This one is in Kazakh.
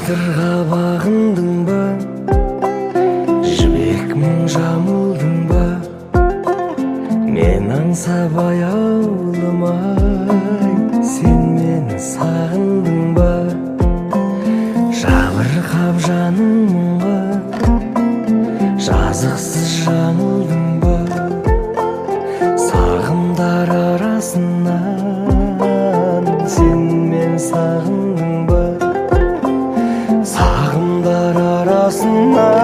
Батырға бағындың ба, жібек мың жамылдың ба, мен аңсап аяулымай, сен мені сағындың ба, жабырқап жаның мұңға, жазықсыз жаңылдың ба, сағымдар арасынан сен мен сағындың ба, сағымдар арасынан